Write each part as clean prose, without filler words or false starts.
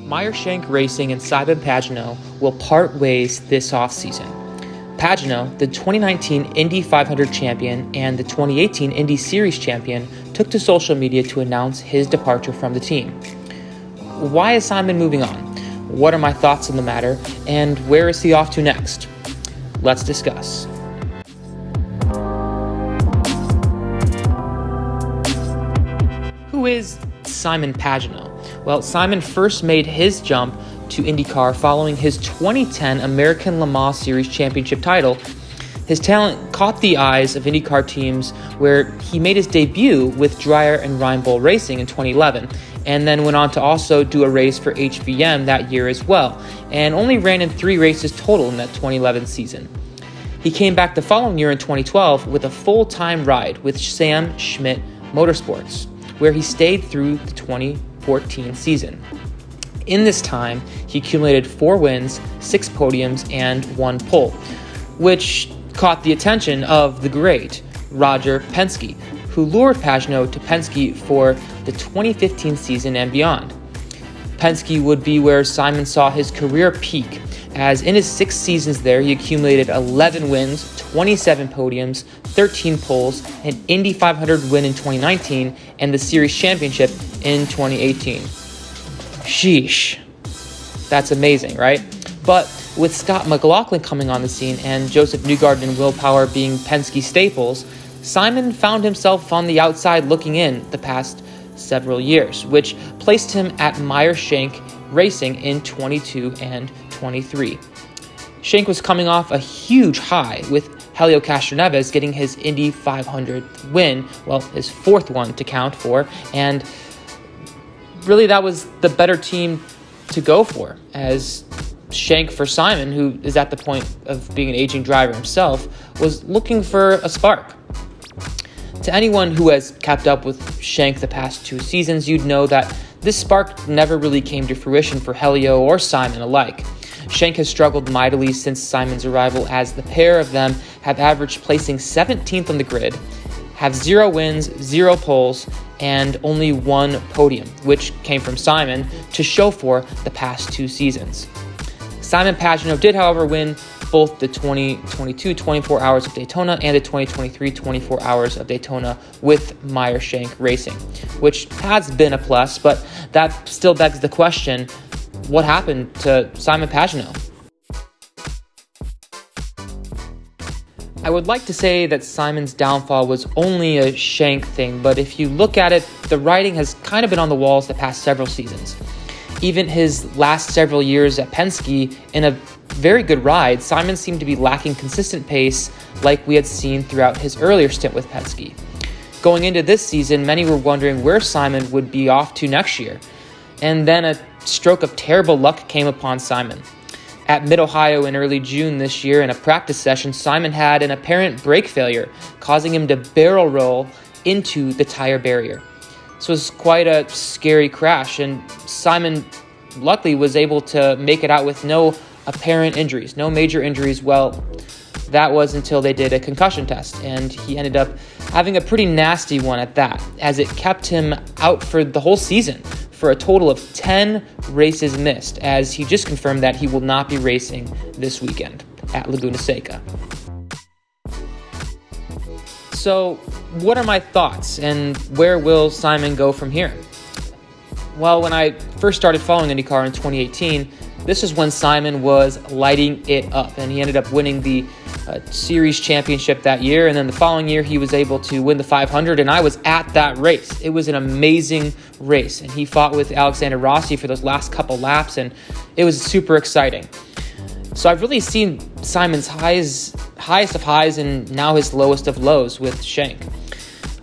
Meyer Shank Racing and Simon Pagenaud will part ways this offseason. Pagenaud, the 2019 Indy 500 champion and the 2018 Indy Series champion, took to social media to announce his departure from the team. Why is Simon moving on? What are my thoughts on the matter, and where is he off to next? Let's discuss. Who is Simon Pagenaud? Well, Simon first made his jump to IndyCar following his 2010 American Le Mans Series championship title. His talent caught the eyes of IndyCar teams, where he made his debut with Dreyer and Reinbold Racing in 2011, and then went on to also do a race for HBM that year as well, and only ran in 3 races total in that 2011 season. He came back the following year in 2012 with a full-time ride with Sam Schmidt Motorsports, where he stayed through the 2014 season. In this time, he accumulated 4 wins, 6 podiums, and 1 pole, which caught the attention of the great Roger Penske, who lured Pagenaud to Penske for the 2015 season and beyond. Penske would be where Simon saw his career peak, as in his 6 seasons there, he accumulated 11 wins, 27 podiums, 13 poles, an Indy 500 win in 2019, and the Series Championship in 2018. Sheesh. That's amazing, right? But with Scott McLaughlin coming on the scene and Joseph Newgarden and Will Power being Penske staples, Simon found himself on the outside looking in the past several years, which placed him at Meyer Shank Racing in 22 and 23. Shank was coming off a huge high, with Helio Castroneves getting his Indy 500 win, well, his 4th one to count for, and really that was the better team to go for, as Shank, for Simon, who is at the point of being an aging driver himself, was looking for a spark. To anyone who has kept up with Shank the past 2 seasons, you'd know that this spark never really came to fruition for Helio or Simon alike. Shank has struggled mightily since Simon's arrival, as the pair of them have averaged placing 17th on the grid, have 0 wins, 0 poles, and only 1 podium, which came from Simon, to show for the past 2 seasons. Simon Pagenaud did, however, win both the 2022 24 Hours of Daytona and the 2023 24 Hours of Daytona with Meyer Shank Racing, which has been a plus, but that still begs the question, what happened to Simon Pagenaud? I would like to say that Simon's downfall was only a Shank thing, but if you look at it, the writing has kind of been on the walls the past several seasons. Even his last several years at Penske, in a very good ride, Simon seemed to be lacking consistent pace like we had seen throughout his earlier stint with Penske. Going into this season, many were wondering where Simon would be off to next year. And then a stroke of terrible luck came upon Simon. At Mid-Ohio in early June this year, in a practice session, Simon had an apparent brake failure, causing him to barrel roll into the tire barrier. This was quite a scary crash, and Simon luckily was able to make it out with no apparent injuries, no major injuries. Well, that was until they did a concussion test, and he ended up having a pretty nasty one at that, as it kept him out for the whole season, for a total of 10 races missed, as he just confirmed that he will not be racing this weekend at Laguna Seca. So, what are my thoughts, and where will Simon go from here? Well, when I first started following IndyCar in 2018, this is when Simon was lighting it up, and he ended up winning the Series Championship that year, and then the following year he was able to win the 500, and I was at that race. It was an amazing race, and he fought with Alexander Rossi for those last couple laps, and it was super exciting. So I've really seen Simon's highest of highs and now his lowest of lows with Shank.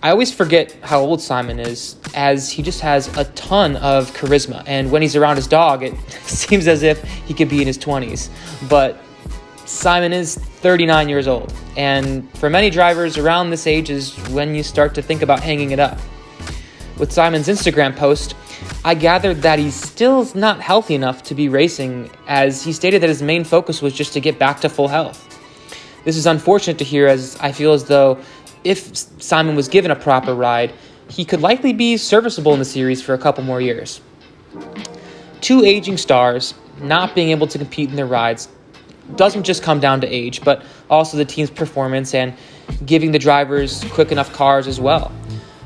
I always forget how old Simon is, as he just has a ton of charisma, and when he's around his dog, it seems as if he could be in his 20s. But Simon is 39 years old, and for many drivers around this age is when you start to think about hanging it up. With Simon's Instagram post, I gathered that he still is not healthy enough to be racing, as he stated that his main focus was just to get back to full health. This is unfortunate to hear, as I feel as though if Simon was given a proper ride, he could likely be serviceable in the series for a couple more years. two aging stars not being able to compete in their rides doesn't just come down to age, but also the team's performance and giving the drivers quick enough cars as well.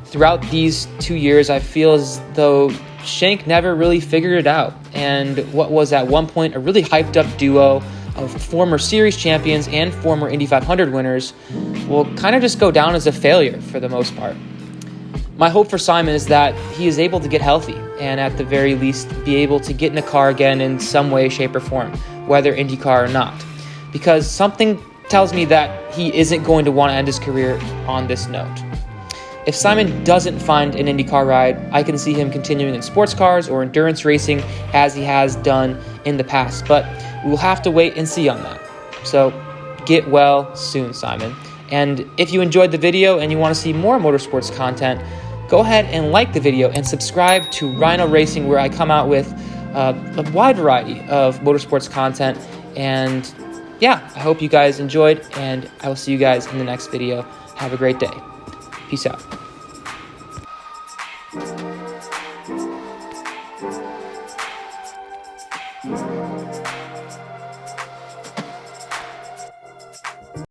Throughout these 2 years, I feel as though Shank never really figured it out, and what was at one point a really hyped up duo of former series champions and former Indy 500 winners will kind of just go down as a failure for the most part. My hope for Simon is that he is able to get healthy and at the very least be able to get in a car again in some way, shape, or form, whether IndyCar or not, because something tells me that he isn't going to want to end his career on this note. If Simon doesn't find an IndyCar ride, I can see him continuing in sports cars or endurance racing as he has done in the past, but we will have to wait and see on that. So get well soon, Simon. And if you enjoyed the video and you want to see more motorsports content, go ahead and like the video and subscribe to Rhino Racing, where I come out with a wide variety of motorsports content. And yeah, I hope you guys enjoyed, and I will see you guys in the next video. Have a great day. Peace out.